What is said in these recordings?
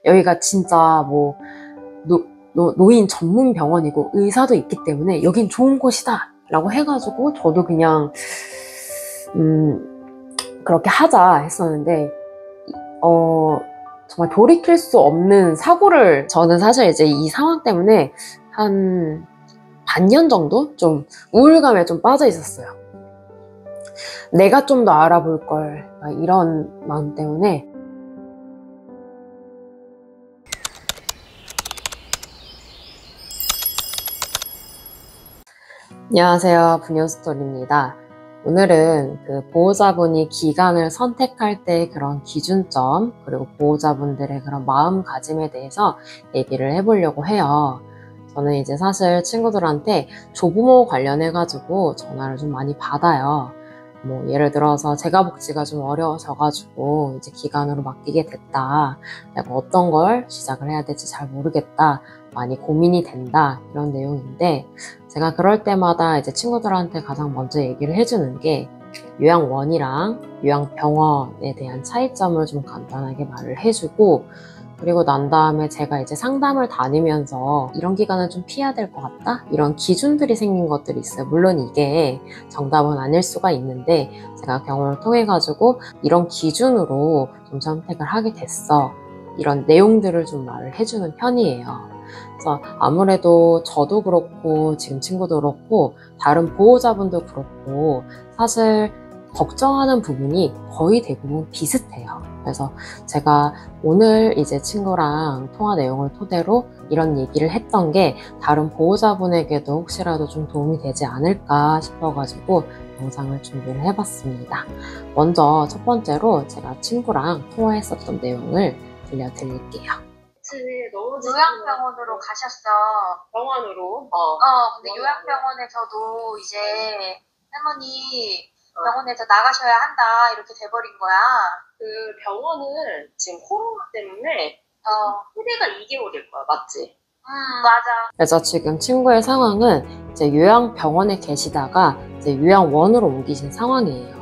여기가 진짜 뭐 노인 전문 병원이고 의사도 있기 때문에 여긴 좋은 곳이다 라고 해가지고 저도 그냥 그렇게 하자 했었는데 정말 돌이킬 수 없는 사고를, 저는 사실 이제 이 상황 때문에 한 반년 정도 좀 우울감에 좀 빠져 있었어요. 내가 좀 더 알아볼 걸, 이런 마음 때문에. 안녕하세요, 분유스토리입니다. 오늘은 그 보호자분이 기간을 선택할 때 그런 기준점, 그리고 보호자분들의 그런 마음가짐에 대해서 얘기를 해보려고 해요. 저는 이제 사실 친구들한테 조부모 관련해가지고 전화를 좀 많이 받아요. 뭐 예를 들어서 재가복지가 좀 어려워져가지고 이제 기간으로 맡기게 됐다. 내가 어떤 걸 시작을 해야 될지 잘 모르겠다. 많이 고민이 된다. 이런 내용인데, 제가 그럴 때마다 이제 친구들한테 가장 먼저 얘기를 해주는 게 요양원이랑 요양병원에 대한 차이점을 좀 간단하게 말을 해주고, 그리고 난 다음에 제가 이제 상담을 다니면서 이런 기간은 좀 피해야 될 것 같다? 이런 기준들이 생긴 것들이 있어요. 물론 이게 정답은 아닐 수가 있는데, 제가 경험을 통해가지고 이런 기준으로 좀 선택을 하게 됐어. 이런 내용들을 좀 말을 해주는 편이에요. 그래서 아무래도 저도 그렇고 지금 친구도 그렇고 다른 보호자분도 그렇고 사실 걱정하는 부분이 거의 대부분 비슷해요. 그래서 제가 오늘 이제 친구랑 통화 내용을 토대로 이런 얘기를 했던 게 다른 보호자분에게도 혹시라도 좀 도움이 되지 않을까 싶어가지고 영상을 준비를 해봤습니다. 먼저 첫 번째로 제가 친구랑 통화했었던 내용을 들려드릴게요. 너무 요양병원으로 가셨어. 병원으로? 근데 요양병원에서도 이제 할머니 병원에서 나가셔야 한다 이렇게 돼버린 거야. 그 병원은 지금 코로나 때문에 휴대가 2개월일 거야, 맞지? 맞아. 그래서 지금 친구의 상황은 이제 요양병원에 계시다가 이제 요양원으로 옮기신 상황이에요.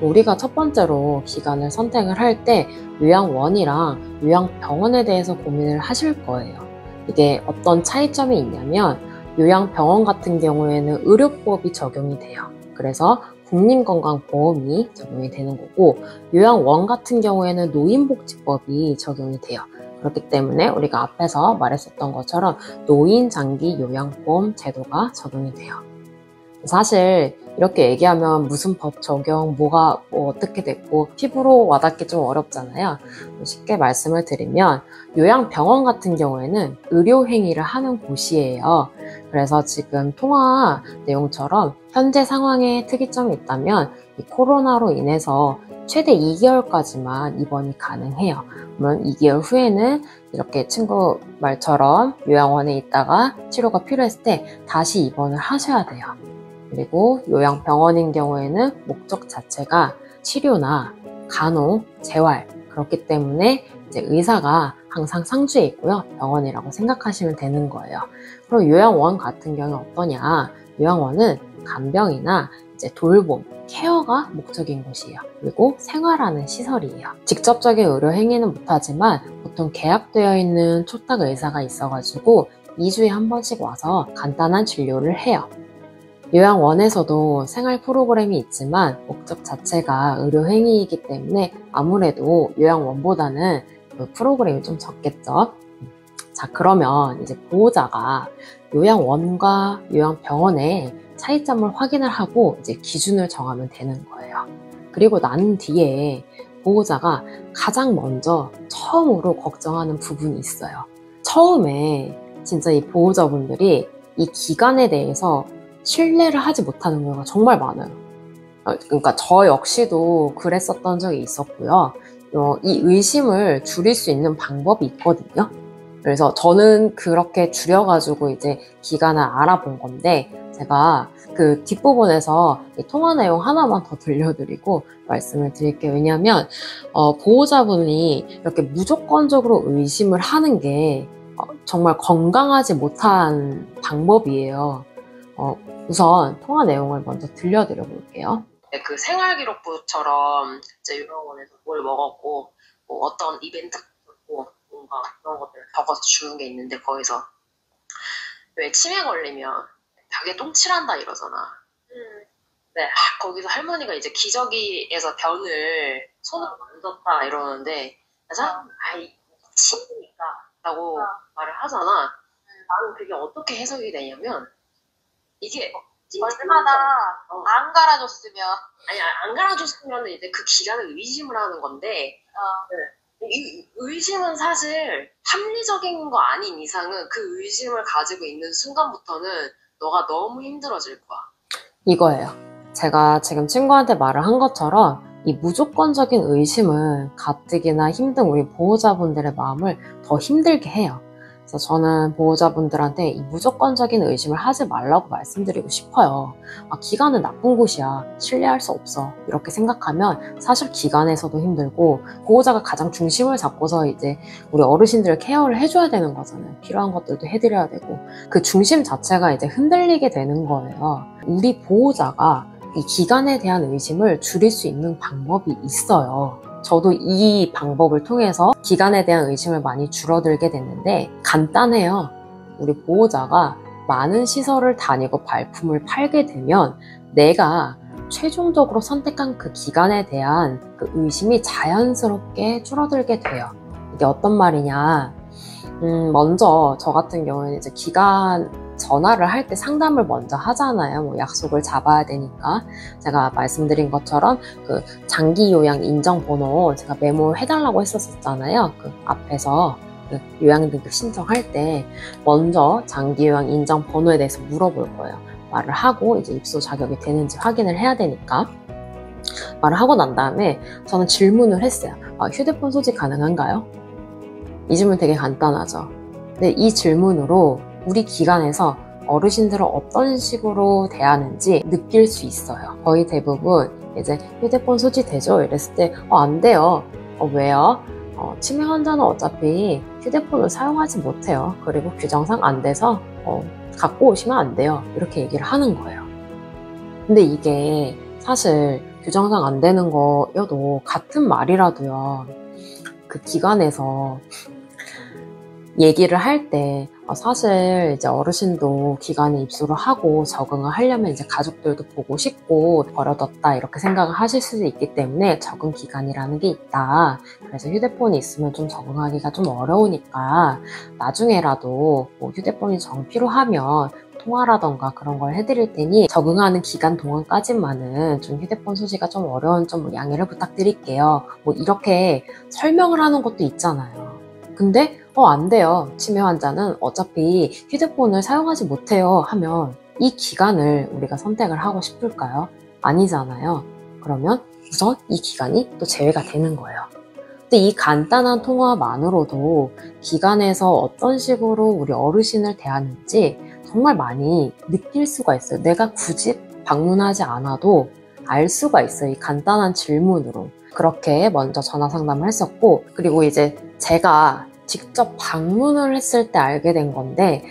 우리가 첫 번째로 기간을 선택을 할 때 요양원이랑 요양병원에 대해서 고민을 하실 거예요. 이게 어떤 차이점이 있냐면 요양병원 같은 경우에는 의료법이 적용이 돼요. 그래서 국민건강보험이 적용이 되는 거고, 요양원 같은 경우에는 노인복지법이 적용이 돼요. 그렇기 때문에 우리가 앞에서 말했었던 것처럼 노인장기요양보험 제도가 적용이 돼요. 사실 이렇게 얘기하면 무슨 법 적용, 뭐가 어떻게 됐고 피부로 와닿기 좀 어렵잖아요. 쉽게 말씀을 드리면 요양병원 같은 경우에는 의료행위를 하는 곳이에요. 그래서 지금 통화 내용처럼 현재 상황에 특이점이 있다면 이 코로나로 인해서 최대 2개월까지만 입원이 가능해요. 물론 2개월 후에는 이렇게 친구 말처럼 요양원에 있다가 치료가 필요했을 때 다시 입원을 하셔야 돼요. 그리고 요양병원인 경우에는 목적 자체가 치료나 간호, 재활, 그렇기 때문에 이제 의사가 항상 상주에 있고요. 병원이라고 생각하시면 되는 거예요. 그리고 요양원 같은 경우는 어떠냐? 요양원은 간병이나 이제 돌봄, 케어가 목적인 곳이에요. 그리고 생활하는 시설이에요. 직접적인 의료 행위는 못하지만 보통 계약되어 있는 초탁 의사가 있어가지고 2주에 한 번씩 와서 간단한 진료를 해요. 요양원에서도 생활 프로그램이 있지만 목적 자체가 의료행위이기 때문에 아무래도 요양원보다는 그 프로그램이 좀 적겠죠. 자, 그러면 이제 보호자가 요양원과 요양병원의 차이점을 확인을 하고 이제 기준을 정하면 되는 거예요. 그리고 난 뒤에 보호자가 가장 먼저 처음으로 걱정하는 부분이 있어요. 처음에 진짜 이 보호자분들이 이 기간에 대해서 신뢰를 하지 못하는 경우가 정말 많아요. 그러니까 저 역시도 그랬었던 적이 있었고요. 이 의심을 줄일 수 있는 방법이 있거든요. 그래서 저는 그렇게 줄여가지고 이제 기간을 알아본 건데, 제가 그 뒷부분에서 이 통화 내용 하나만 더 들려드리고 말씀을 드릴게요. 왜냐하면 보호자분이 이렇게 무조건적으로 의심을 하는 게 정말 건강하지 못한 방법이에요. 우선 통화 내용을 먼저 들려드려 볼게요. 그 생활기록부처럼 이제 요양원에서 뭘 먹었고, 뭐 어떤 이벤트가 있었고, 뭔가 적어서 주는 게 있는데 거기서 왜 치매 걸리면 벽에 똥 칠한다 이러잖아. 네, 거기서 할머니가 이제 기저귀에서 변을 손으로 만졌다 이러는데 참, 아이 침이니까 라고 말을 하잖아. 나는 그게 어떻게 해석이 되냐면 이게 얼마나 안 갈아줬으면. 아니 안 갈아줬으면 이제 그 기간을 의심을 하는 건데 이 의심은 사실 합리적인 거 아닌 이상은 그 의심을 가지고 있는 순간부터는 너가 너무 힘들어질 거야. 이거예요. 제가 지금 친구한테 말을 한 것처럼 이 무조건적인 의심은 가뜩이나 힘든 우리 보호자분들의 마음을 더 힘들게 해요. 그래서 저는 보호자분들한테 이 무조건적인 의심을 하지 말라고 말씀드리고 싶어요. 기관은 나쁜 곳이야. 신뢰할 수 없어. 이렇게 생각하면 사실 기관에서도 힘들고 보호자가 가장 중심을 잡고서 이제 우리 어르신들을 케어를 해줘야 되는 거잖아요. 필요한 것들도 해드려야 되고 그 중심 자체가 이제 흔들리게 되는 거예요. 우리 보호자가 이 기관에 대한 의심을 줄일 수 있는 방법이 있어요. 저도 이 방법을 통해서 기관에 대한 의심을 많이 줄어들게 됐는데 간단해요. 우리 보호자가 많은 시설을 다니고 발품을 팔게 되면 내가 최종적으로 선택한 그 기관에 대한 그 의심이 자연스럽게 줄어들게 돼요. 이게 어떤 말이냐? 먼저 저 같은 경우에는 이제 기관 전화를 할 때 상담을 먼저 하잖아요. 뭐 약속을 잡아야 되니까. 제가 말씀드린 것처럼 그 장기 요양 인정 번호 제가 메모해달라고 했었잖아요. 그 앞에서 그 요양 등급 신청할 때 먼저 장기 요양 인정 번호에 대해서 물어볼 거예요. 말을 하고 이제 입소 자격이 되는지 확인을 해야 되니까. 말을 하고 난 다음에 저는 질문을 했어요. 휴대폰 소지 가능한가요? 이 질문 되게 간단하죠. 근데 이 질문으로 우리 기관에서 어르신들을 어떤 식으로 대하는지 느낄 수 있어요. 거의 대부분 이제 휴대폰 소지되죠? 이랬을 때 안 돼요. 왜요? 치매 환자는 어차피 휴대폰을 사용하지 못해요. 그리고 규정상 안 돼서 갖고 오시면 안 돼요. 이렇게 얘기를 하는 거예요. 근데 이게 사실 규정상 안 되는 거여도 같은 말이라도요. 그 기관에서 얘기를 할 때 사실 이제 어르신도 기관에 입소를 하고 적응을 하려면 이제 가족들도 보고 싶고 버려뒀다 이렇게 생각을 하실 수도 있기 때문에 적응 기간이라는 게 있다. 그래서 휴대폰이 있으면 좀 적응하기가 좀 어려우니까 나중에라도 뭐 휴대폰이 정 필요하면 통화라던가 그런 걸 해드릴 테니 적응하는 기간 동안까지만은 좀 휴대폰 소지가 좀 어려운 점 양해를 부탁드릴게요. 뭐 이렇게 설명을 하는 것도 있잖아요. 근데 안 돼요. 치매 환자는 어차피 휴대폰을 사용하지 못해요 하면 이 기간을 우리가 선택을 하고 싶을까요? 아니잖아요. 그러면 우선 이 기간이 또 제외가 되는 거예요. 근데 이 간단한 통화만으로도 기관에서 어떤 식으로 우리 어르신을 대하는지 정말 많이 느낄 수가 있어요. 내가 굳이 방문하지 않아도 알 수가 있어요. 이 간단한 질문으로. 그렇게 먼저 전화 상담을 했었고, 그리고 이제 제가 직접 방문을 했을 때 알게 된 건데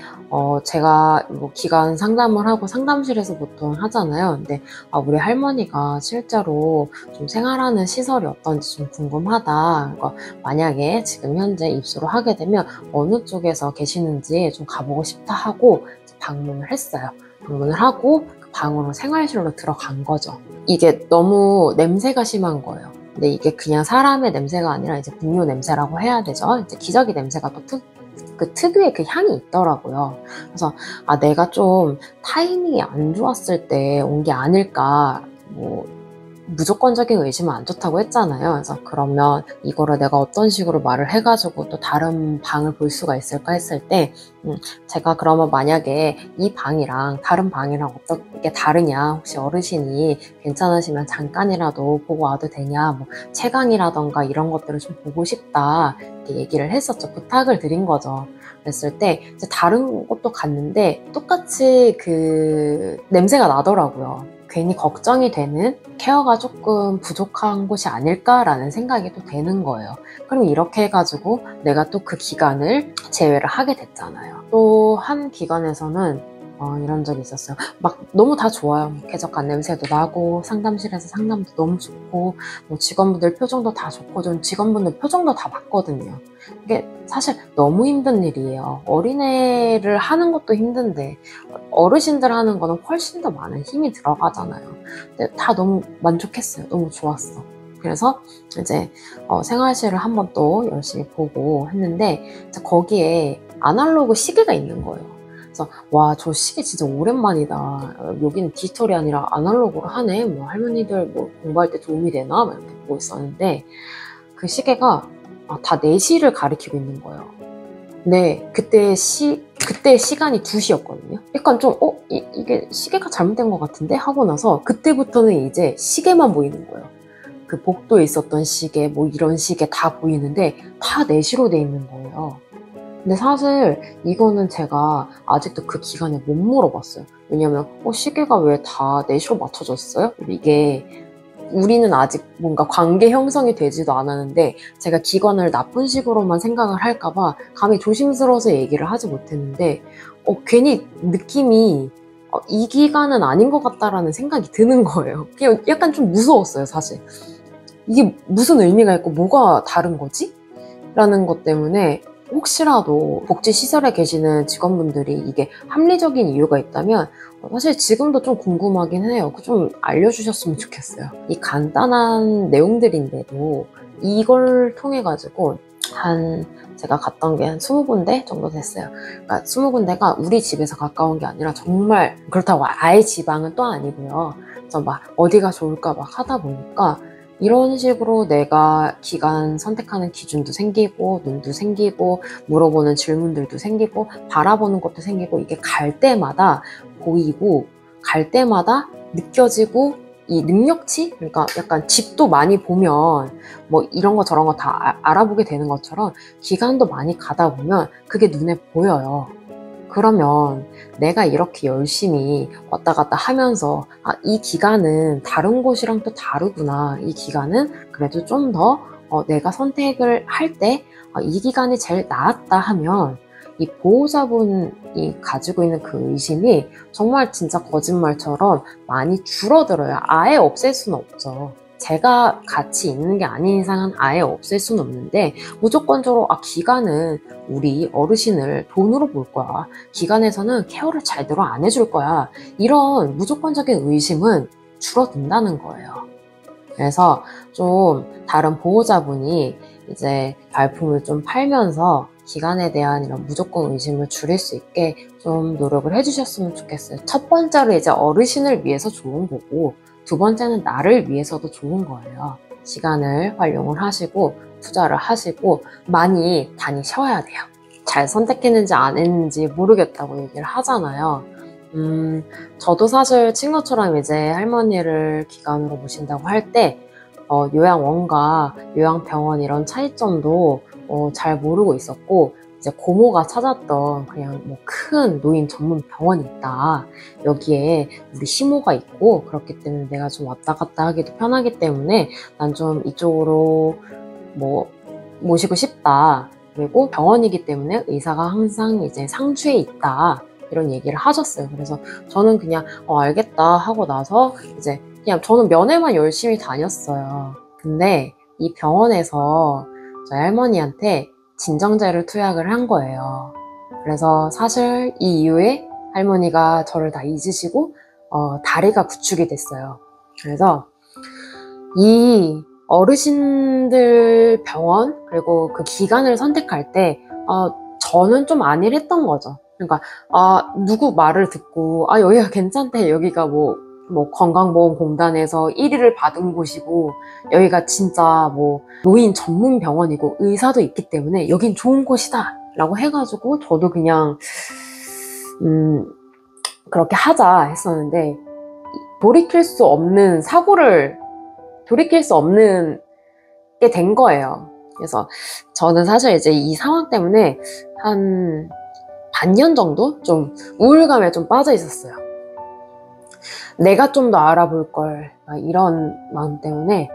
제가 뭐 기관 상담을 하고 상담실에서 보통 하잖아요. 근데 우리 할머니가 실제로 좀 생활하는 시설이 어떤지 좀 궁금하다. 그러니까 만약에 지금 현재 입소를 하게 되면 어느 쪽에서 계시는지 좀 가보고 싶다 하고 방문을 했어요. 방문을 하고 그 방으로 생활실로 들어간 거죠. 이게 너무 냄새가 심한 거예요. 근데 이게 그냥 사람의 냄새가 아니라 이제 분뇨 냄새라고 해야 되죠. 이제 기저귀 냄새가 또 그 특유의 그 향이 있더라고요. 그래서 내가 좀 타이밍이 안 좋았을 때 온 게 아닐까. 뭐 무조건적인 의심은 안 좋다고 했잖아요. 그래서 그러면 이거를 내가 어떤 식으로 말을 해가지고 또 다른 방을 볼 수가 있을까 했을 때 제가 그러면 만약에 이 방이랑 다른 방이랑 어떻게 다르냐, 혹시 어르신이 괜찮으시면 잠깐이라도 보고 와도 되냐, 뭐 채광이라던가 이런 것들을 좀 보고 싶다 이렇게 얘기를 했었죠. 부탁을 드린 거죠. 그랬을 때 이제 다른 곳도 갔는데 똑같이 그 냄새가 나더라고요. 괜히 걱정이 되는, 케어가 조금 부족한 곳이 아닐까라는 생각이 또 되는 거예요. 그럼 이렇게 해가지고 내가 또 그 기간을 제외를 하게 됐잖아요. 또 한 기관에서는 이런 적이 있었어요. 막 너무 다 좋아요. 쾌적한 냄새도 나고 상담실에서 상담도 너무 좋고 뭐 직원분들 표정도 다 좋고 전 직원분들 표정도 다 봤거든요. 이게 사실 너무 힘든 일이에요. 어린애를 하는 것도 힘든데 어르신들 하는 거는 훨씬 더 많은 힘이 들어가잖아요. 근데 다 너무 만족했어요. 너무 좋았어. 그래서 이제 생활실을 한번 또 열심히 보고 했는데 거기에 아날로그 시계가 있는 거예요. 그래서 와, 저 시계 진짜 오랜만이다. 여기는 디지털이 아니라 아날로그로 하네. 뭐 할머니들 뭐 공부할 때 도움이 되나? 막 이렇게 보고 있었는데 그 시계가 다 4시를 가리키고 있는 거예요. 네, 그때 시간이 2시였거든요. 약간 좀 이게 시계가 잘못된 것 같은데? 하고 나서 그때부터는 이제 시계만 보이는 거예요. 그 복도에 있었던 시계, 뭐 이런 시계 다 보이는데 다 4시로 돼 있는 거예요. 근데 사실 이거는 제가 아직도 그 기간에 못 물어봤어요. 왜냐면 시계가 왜 다 4시로 맞춰졌어요? 이게 우리는 아직 뭔가 관계 형성이 되지도 않았는데 제가 기관을 나쁜 식으로만 생각을 할까봐 감히 조심스러워서 얘기를 하지 못했는데 괜히 느낌이 이 기간은 아닌 것 같다라는 생각이 드는 거예요. 그냥 약간 좀 무서웠어요, 사실. 이게 무슨 의미가 있고 뭐가 다른 거지? 라는 것 때문에 혹시라도 복지시설에 계시는 직원분들이 이게 합리적인 이유가 있다면 사실 지금도 좀 궁금하긴 해요. 좀 알려주셨으면 좋겠어요. 이 간단한 내용들인데도 이걸 통해 가지고 제가 갔던 게 한 20군데 정도 됐어요. 그러니까 20군데가 우리 집에서 가까운 게 아니라 정말 그렇다고 아예 지방은 또 아니고요. 그래서 막 어디가 좋을까 막 하다 보니까 이런 식으로 내가 기간 선택하는 기준도 생기고 눈도 생기고 물어보는 질문들도 생기고 바라보는 것도 생기고 이게 갈 때마다 보이고 갈 때마다 느껴지고 이 능력치? 그러니까 약간 집도 많이 보면 뭐 이런 거 저런 거 다 알아보게 되는 것처럼 기간도 많이 가다 보면 그게 눈에 보여요. 그러면 내가 이렇게 열심히 왔다 갔다 하면서 이 기간은 다른 곳이랑 또 다르구나. 이 기간은 그래도 좀 더 내가 선택을 할 때 이 기간이 제일 나았다 하면 이 보호자분이 가지고 있는 그 의심이 정말 진짜 거짓말처럼 많이 줄어들어요. 아예 없앨 수는 없죠. 제가 같이 있는 게 아닌 이상은 아예 없앨 수는 없는데 무조건적으로 기간은 우리 어르신을 돈으로 볼 거야. 기관에서는 케어를 제대로 안 해줄 거야. 이런 무조건적인 의심은 줄어든다는 거예요. 그래서 좀 다른 보호자분이 이제 발품을 좀 팔면서 기간에 대한 이런 무조건 의심을 줄일 수 있게 좀 노력을 해주셨으면 좋겠어요. 첫 번째로 이제 어르신을 위해서 좋은 거고 두 번째는 나를 위해서도 좋은 거예요. 시간을 활용을 하시고 투자를 하시고 많이 다니셔야 돼요. 잘 선택했는지 안 했는지 모르겠다고 얘기를 하잖아요. 저도 사실 친구처럼 이제 할머니를 기관으로 모신다고 할 때 요양원과 요양병원 이런 차이점도 잘 모르고 있었고 이제 고모가 찾았던 그냥 뭐 큰 노인 전문 병원이 있다. 여기에 우리 시모가 있고 그렇기 때문에 내가 좀 왔다 갔다 하기도 편하기 때문에 난 좀 이쪽으로 뭐 모시고 싶다. 그리고 병원이기 때문에 의사가 항상 이제 상주에 있다. 이런 얘기를 하셨어요. 그래서 저는 그냥 알겠다 하고 나서 이제 그냥 저는 면회만 열심히 다녔어요. 근데 이 병원에서 저희 할머니한테 진정제를 투약을 한 거예요. 그래서 사실 이 이후에 할머니가 저를 다 잊으시고 다리가 구축이 됐어요. 그래서 이 어르신들 병원 그리고 그 기간을 선택할 때 저는 좀 안일했던 거죠. 그러니까 누구 말을 듣고 여기가 괜찮대. 여기가 뭐 건강보험공단에서 1위를 받은 곳이고 여기가 진짜 뭐 노인 전문 병원이고 의사도 있기 때문에 여긴 좋은 곳이다 라고 해가지고 저도 그냥 그렇게 하자 했었는데 돌이킬 수 없는 사고를 돌이킬 수 없는 게 된 거예요. 그래서 저는 사실 이제 이 상황 때문에 한 반년 정도 좀 우울감에 좀 빠져 있었어요. 내가 좀 더 알아볼 걸 이런 마음 때문에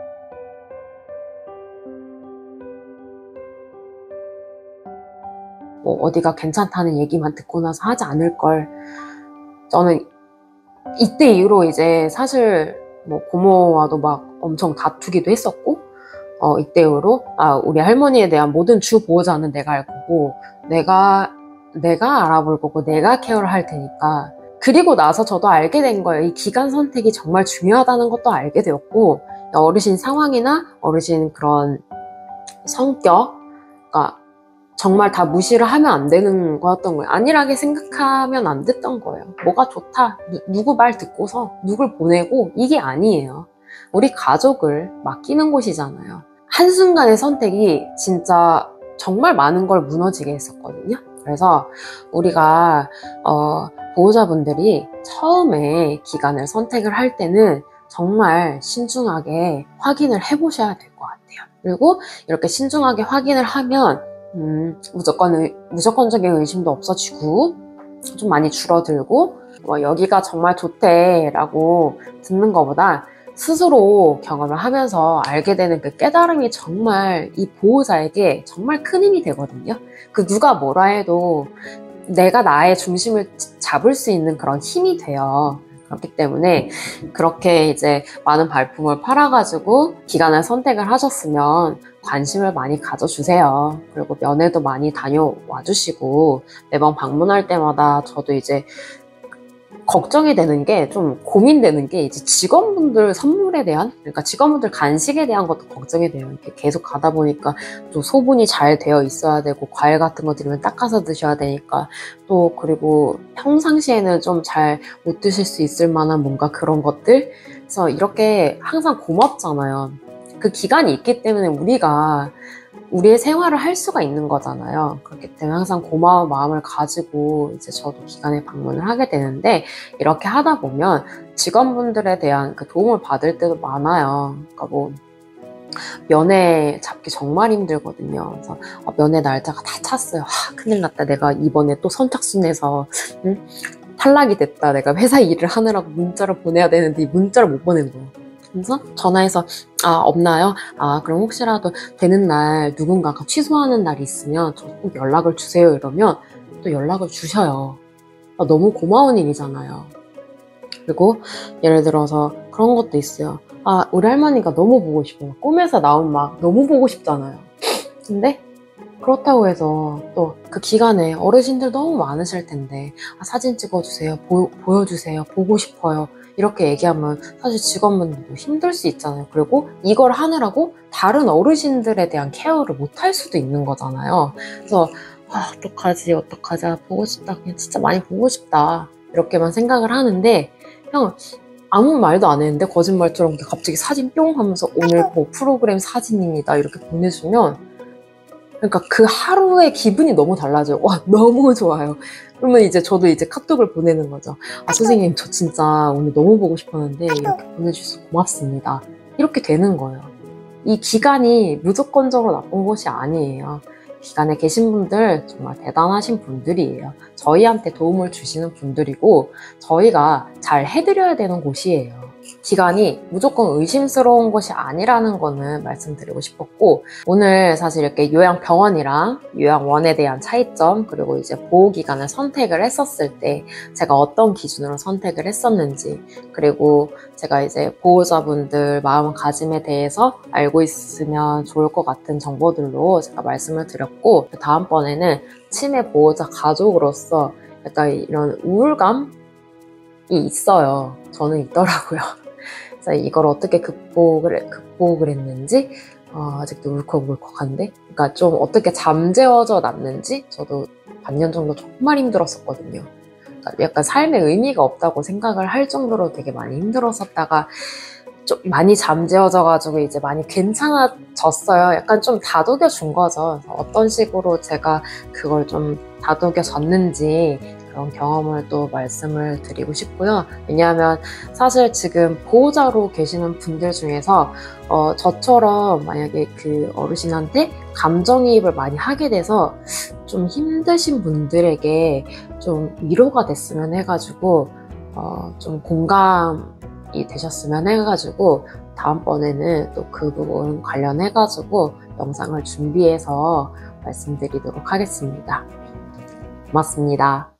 뭐 어디가 괜찮다는 얘기만 듣고 나서 하지 않을 걸 저는 이때 이후로 이제 사실 뭐 고모와도 막 엄청 다투기도 했었고, 이때 이후로 우리 할머니에 대한 모든 주 보호자는 내가 할 거고, 내가 알아볼 거고, 내가 케어를 할 테니까. 그리고 나서 저도 알게 된 거예요. 이 기간 선택이 정말 중요하다는 것도 알게 되었고, 어르신 상황이나 어르신 그런 성격, 그러니까 정말 다 무시를 하면 안 되는 거였던 거예요. 안일하게 생각하면 안 됐던 거예요. 뭐가 좋다, 누구 말 듣고서 누굴 보내고, 이게 아니에요. 우리 가족을 맡기는 곳이잖아요. 한순간의 선택이 진짜 정말 많은 걸 무너지게 했었거든요. 그래서 우리가 보호자분들이 처음에 기간을 선택을 할 때는 정말 신중하게 확인을 해보셔야 될 것 같아요. 그리고 이렇게 신중하게 확인을 하면 무조건적인 의심도 없어지고 좀 많이 줄어들고, 여기가 정말 좋대라고 듣는 것보다 스스로 경험을 하면서 알게 되는 그 깨달음이 정말 이 보호자에게 정말 큰 힘이 되거든요. 그 누가 뭐라 해도 내가 나의 중심을 잡을 수 있는 그런 힘이 돼요. 그렇기 때문에 그렇게 이제 많은 발품을 팔아가지고 기간을 선택을 하셨으면 관심을 많이 가져주세요. 그리고 면회도 많이 다녀와 주시고, 매번 방문할 때마다 저도 이제 걱정이 되는 게, 좀 고민되는 게, 이제 직원분들 선물에 대한, 그러니까 직원분들 간식에 대한 것도 걱정이 돼요. 이렇게 계속 가다 보니까 또 소분이 잘 되어 있어야 되고, 과일 같은 거 드리면 닦아서 드셔야 되니까, 또 그리고 평상시에는 좀 잘 못 드실 수 있을 만한 뭔가 그런 것들. 그래서 이렇게 항상 고맙잖아요. 그 기간이 있기 때문에 우리가 우리의 생활을 할 수가 있는 거잖아요. 그렇기 때문에 항상 고마운 마음을 가지고 이제 저도 기간에 방문을 하게 되는데, 이렇게 하다 보면 직원분들에 대한 그 도움을 받을 때도 많아요. 그러니까 뭐 면회 잡기 정말 힘들거든요. 그래서 면회 날짜가 다 찼어요. 큰일 났다. 내가 이번에 또 선착순에서 탈락이 됐다. 내가 회사 일을 하느라고 문자를 보내야 되는데 이 문자를 못 보낸 거예요. 그래서 전화해서 없나요? 그럼 혹시라도 되는 날 누군가가 취소하는 날이 있으면 저 꼭 연락을 주세요. 이러면 또 연락을 주셔요. 너무 고마운 일이잖아요. 그리고 예를 들어서 그런 것도 있어요. 우리 할머니가 너무 보고 싶어요. 꿈에서 나온 막 너무 보고 싶잖아요. 근데 그렇다고 해서 또 그 기간에 어르신들 너무 많으실 텐데 사진 찍어주세요. 보여주세요. 보고 싶어요. 이렇게 얘기하면 사실 직원분들도 힘들 수 있잖아요. 그리고 이걸 하느라고 다른 어르신들에 대한 케어를 못 할 수도 있는 거잖아요. 그래서 어떡하지 보고 싶다, 그냥 진짜 많이 보고 싶다, 이렇게만 생각을 하는데, 그냥 아무 말도 안 했는데 거짓말처럼 갑자기 사진 뿅 하면서 오늘 뭐 프로그램 사진입니다 이렇게 보내주면, 그러니까 그 하루의 기분이 너무 달라져요. 너무 좋아요. 그러면 이제 저도 이제 카톡을 보내는 거죠. 선생님, 저 진짜 오늘 너무 보고 싶었는데 이렇게 보내주셔서 고맙습니다. 이렇게 되는 거예요. 이 기간이 무조건적으로 나쁜 것이 아니에요. 기간에 계신 분들 정말 대단하신 분들이에요. 저희한테 도움을 주시는 분들이고, 저희가 잘 해드려야 되는 곳이에요. 기간이 무조건 의심스러운 것이 아니라는 거는 말씀드리고 싶었고, 오늘 사실 이렇게 요양병원이랑 요양원에 대한 차이점, 그리고 이제 보호기간을 선택을 했었을 때 제가 어떤 기준으로 선택을 했었는지, 그리고 제가 이제 보호자분들 마음가짐에 대해서 알고 있으면 좋을 것 같은 정보들로 제가 말씀을 드렸고, 다음번에는 치매 보호자 가족으로서 약간 이런 우울감이 있어요. 저는 있더라고요. 그래서 이걸 어떻게 극복을 했는지, 아직도 울컥울컥한데, 그러니까 좀 어떻게 잠재워져 놨는지, 저도 반년 정도 정말 힘들었었거든요. 그러니까 약간 삶의 의미가 없다고 생각을 할 정도로 되게 많이 힘들었었다가 좀 많이 잠재워져가지고 이제 많이 괜찮아졌어요. 약간 좀 다독여 준 거죠. 그래서 어떤 식으로 제가 그걸 좀 다독여 줬는지 그런 경험을 또 말씀을 드리고 싶고요. 왜냐하면 사실 지금 보호자로 계시는 분들 중에서 저처럼 만약에 그 어르신한테 감정이입을 많이 하게 돼서 좀 힘드신 분들에게 좀 위로가 됐으면 해가지고 좀 공감이 되셨으면 해가지고 다음번에는 또 그 부분 관련해가지고 영상을 준비해서 말씀드리도록 하겠습니다. 고맙습니다.